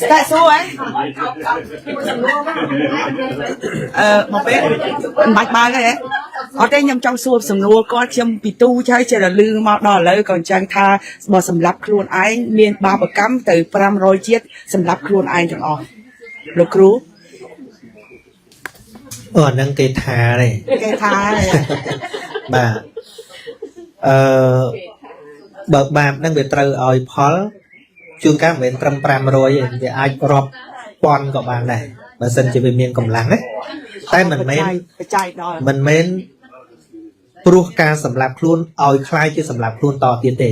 Tại sao ấy? Một bé bạch ba cái đấy. Ở đây nhầm trong xua sầm nua có châm bị tu chơi chơi là lư mà đỏ lấy còn trang tha bỏ sầm lấp luôn anh miền ba bậc cắm từ pram rồi chiết sầm lấp luôn anh chẳng ở lục rú nâng cây thà này cây tha này bà bậc ba đang bị trừ ỏi phó chương các về trăm pram rồi thì ai rọp pon của bạn này bà xin chỉ về miền cầm lăng ấy tay mình men pru caสำหรับខ្លួនឲ្យคล้ายជាសម្រាប់ខ្លួនតទៀតទេ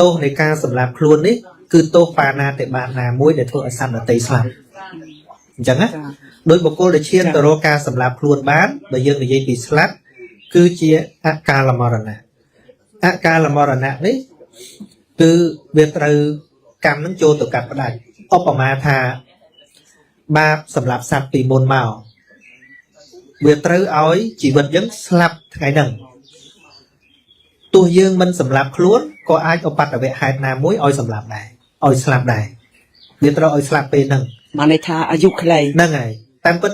ទោសនៃការសម្រាប់ខ្លួននេះគឺទោសបាណាតិបាតណាមួយដែលធ្វើឲ្យសត្វដទៃស្លាប់អញ្ចឹងណាដោយបុគ្គលដែលឈានទៅរកការសម្រាប់ខ្លួនបានបើយើងនិយាយពីស្លាប់គឺជាអកាលមរណៈអកាលមរណៈនេះគឺវាត្រូវកម្មនឹងចូលទៅកាត់ផ្ដាច់ឧបមាថាបាបសម្រាប់សត្វពីមុនមកវាត្រូវឲ្យជីវិតយើងស្លាប់ថ្ងៃហ្នឹងទោះយើងមិនសម្លាប់ខ្លួនក៏អាចឧបទ្ទវហេតុណាមួយឲ្យសម្លាប់ដែរឲ្យស្លាប់ដែរវាត្រូវឲ្យស្លាប់ពេលហ្នឹងមកន័យថាអាយុខ្លីហ្នឹងហើយតាមពិត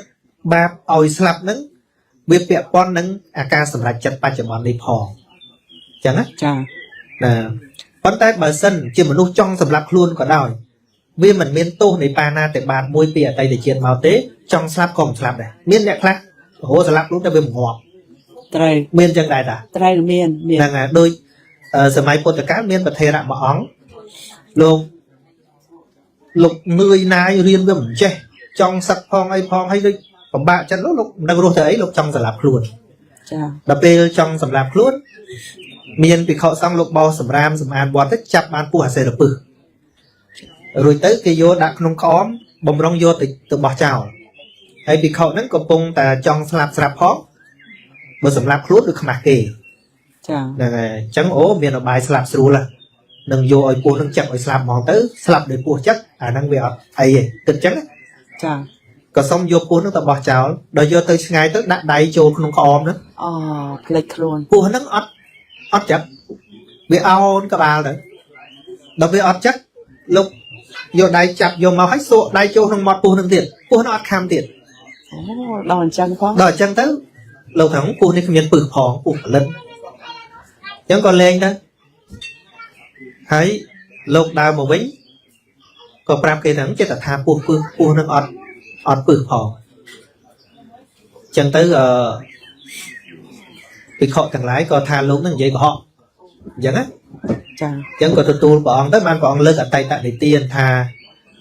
បាបឲ្យស្លាប់ហ្នឹងវាពាក់ព័ន្ធនឹងអាការសម្រេចចិត្តបច្ចុប្បន្ននេះផងអញ្ចឹងណាចាណាប៉ុន្តែបើសិនជាមនុស្សចង់សម្លាប់ខ្លួនក៏ដោយវាមិនមានទោសនៃបាណាតិបាតមួយពីអតីតជាតិមកទេចង់ស្លាប់ក៏មិនស្លាប់ដែរមានអ្នកខ្លះហៅស្លាប់ខ្លួនតែវាមិនងាប់ត្រូវមានចឹងដែរតាត្រូវមានហ្នឹងហើយដូចសម័យពុទ្ធកាលមានប្រធេរៈមួយអង្គលោកនឿយណាយរៀនវាមិនចេះចង់សឹកផងអីផងហើយដូចពិបាកចិត្តលោកមិនដឹងរស់ទៅអីលោកចង់សម្លាប់ខ្លួនចាដល់ពេលចង់សម្លាប់ខ្លួនមានភិក្ខុសង្ឃលោកបោសម្រាមសម្អាតវត្តទៅចាប់បានពស់អាសេរពឹសរួចទៅគេយកដាក់ក្នុងក្អមបំរុងយកទៅបោះចោលហើយភិក្ខុហ្នឹងកំពុងតែចង់ស្លាប់ស្រាប់ផងបើសម្លាប់ខ្លួនដូចខ្មាស់គេចាហ្នឹងហើយអញ្ចឹងមានអបាយស្លាប់ស្រួលនឹងយកឲ្យពស់នឹងចឹកឲ្យស្លាប់ហ្មងទៅស្លាប់ដោយពស់ចឹកអាហ្នឹងវាអត់អីទេគិតចឹងចាក៏សុំយកពស់នឹងទៅបោះចោលដល់យកទៅឆ្ងាយទៅដាក់ដៃចូលក្នុងក្អមហ្នឹងផ្លេចខ្លួនពស់ហ្នឹងអត់ចឹកវាអោនក្បាលទៅដល់វាអត់ចឹកលោកយកដៃចាប់យកមកឲ្យសក់ដៃចូលក្នុងមាត់ពស់នឹងទៀតពស់នោះអត់ខំទៀតដល់អញ្ចឹងផងដល់អញ្ចឹងទៅលោកថាពស់នេះគ្មានពឹសផងពស់ផលិតអញ្ចឹងក៏លេងទៅហើយលោកដើរមកវិញក៏ប្រាប់គេថាចិត្តថាពស់នឹងអត់ពឹសផងអញ្ចឹងទៅភិក្ខុទាំងឡាយក៏ថាលោកនឹងនិយាយកុហកអញ្ចឹងណាចាអញ្ចឹងក៏ទទួលព្រះអង្គទៅបានព្រះអង្គលើកអតីតនិទានថា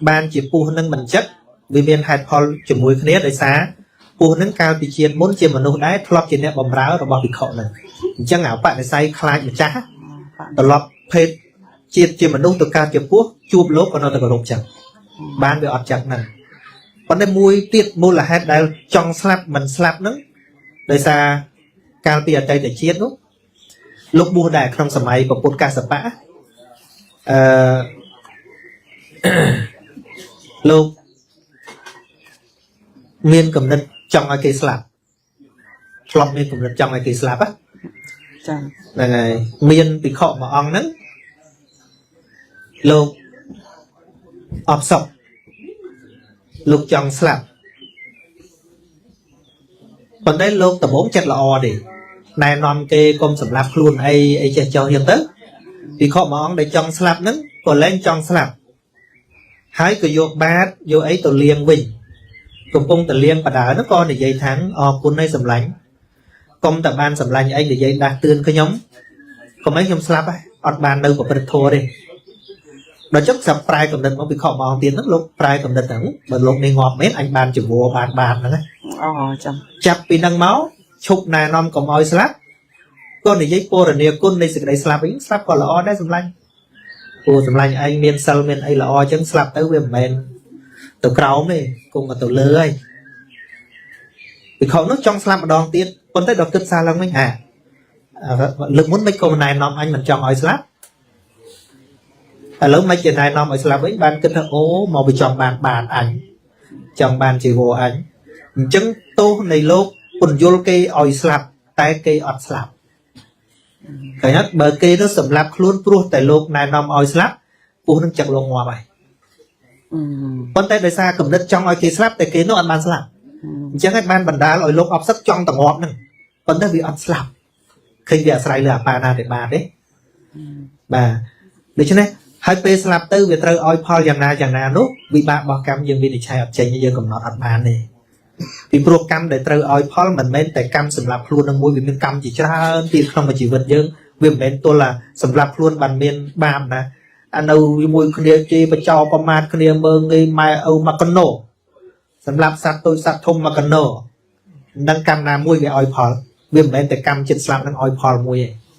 បានជាពស់នឹងមិនចិត្តវាមានហេតុផលជាមួយគ្នាដោយសារពស់នឹងកាលពីជាតិមុនជាមនុស្សដែរធ្លាប់ជាអ្នកបម្រើរបស់ភិក្ខុនឹងអញ្ចឹងបដិស័យខ្លាចម្ចាស់ត្រឡប់ភេទជាតិជាមនុស្សទៅកើតជាពស់ជួបលោកក៏នៅតែគោរពចឹងបានវាអត់ចឹងហ្នឹងប៉ុន្តែមួយទៀតមូលហេតុដែលចង់ស្លាប់មិនស្លាប់ហ្នឹងដោយសារកាលពីអតីតជាតិនោះលោកបួសដែរក្នុងសម័យពុទ្ធកាសបៈលោកមានគំនិតចង់ឲ្យគេស្លាប់ធ្លាប់មានគំនិតចង់ឲ្យគេស្លាប់ចាហ្នឹងហើយមានភិក្ខុមួយអង្គហ្នឹងលោកអបសពលោកចង់ស្លាប់ប៉ុន្តែលោកដំបងចិត្តល្អទេណែនាំគេកុំសម្លាប់ខ្លួនអីចេះចោលយ៉ាងទៅភិក្ខុមួយអង្គដែលចង់ស្លាប់ហ្នឹងក៏លែងចង់ស្លាប់ហើយក៏យកបាតយកអីទៅលាងវិញកំពុងតែលាងបដើហ្នឹងក៏និយាយថាអរគុណឲ្យសម្លាញ់កុំតែបានសម្លាញ់អីនិយាយដាស់តឿនខ្ញុំកុំឲ្យខ្ញុំស្លាប់ហើយអត់បាននៅប្រព្រឹត្តធម៌ទេដល់ចឹងសម្ប្រែកំណត់មកភិក្ខុមួយអង្គទៀតហ្នឹងលោកប្រែកំណត់ហ្នឹងបើលោកនេះងាប់មែនអញបានចវរបានហ្នឹងចាំចាប់ពីហ្នឹងមកឈប់ណែនាំកុំឲ្យស្លាប់ក៏និយាយពរនីគុណនៃសេចក្តីស្លាប់វិញស្លាប់ក៏ល្អដែរសម្លាញ់ព្រោះសម្លាញ់ឯងមានសិលមានអីល្អអញ្ចឹងស្លាប់ទៅវាមិនមែនទៅក្រោមទេគង់ទៅលើហើយភិក្ខុនោះចង់ស្លាប់ម្ដងទៀតប៉ុន្តែដល់គិតសារឡើងវិញលើកមុនមិនក៏ណែនាំអញមិនចង់ឲ្យស្លាប់ឥឡូវមិនជាណែនាំឲ្យស្លាប់វិញបានគិតថាមកវាចង់បានអញចង់បានជីវរអញអញ្ចឹងទោសនៃលោកពន្យល់គេឲ្យស្លាប់តែគេអត់ស្លាប់ឃើញអត់បើគេទៅសម្លាប់ខ្លួនព្រោះតែលោកណែនាំឲ្យស្លាប់ពស់នឹងចឹកលោកងាប់ហើយ ប៉ុន្តែដោយសារកំណត់ចង់ឲ្យគេស្លាប់តែគេនោះអត់បានស្លាប់អញ្ចឹងឯងបានបណ្ដាលឲ្យលោកអបសឹកចង់តងាប់ហ្នឹងប៉ុន្តែវាអត់ស្លាប់ឃើញវាអាស្រ័យលើអាបាណាទេបាទទេបាទដូច្នេះហើយពេលស្លាប់ទៅវាត្រូវឲ្យផលយ៉ាងណានោះវិបាករបស់កម្មយើងវិនិច្ឆ័យអត់ចេញយើងកំណត់អត់បានទេពីព្រោះកម្មដែលត្រូវឲ្យផលមិនមែនតែកម្មសម្រាប់ខ្លួននឹងមួយវាមានកម្មជាច្រើនទៀតក្នុងមួយជីវិតយើងវាមិនមែនទល់តែសម្រាប់ខ្លួនបានមានបាបណាអានៅជាមួយគ្នាជេរបចោប្រមាថគ្នាមើងងាយម៉ែឪមកកណោសម្រាប់សត្វតូចសត្វធំមកកណោនឹងកម្មណាមួយវាឲ្យផលវាមិនមែនតែកម្មចិត្តស្លាប់នឹងឲ្យផលមួយទេ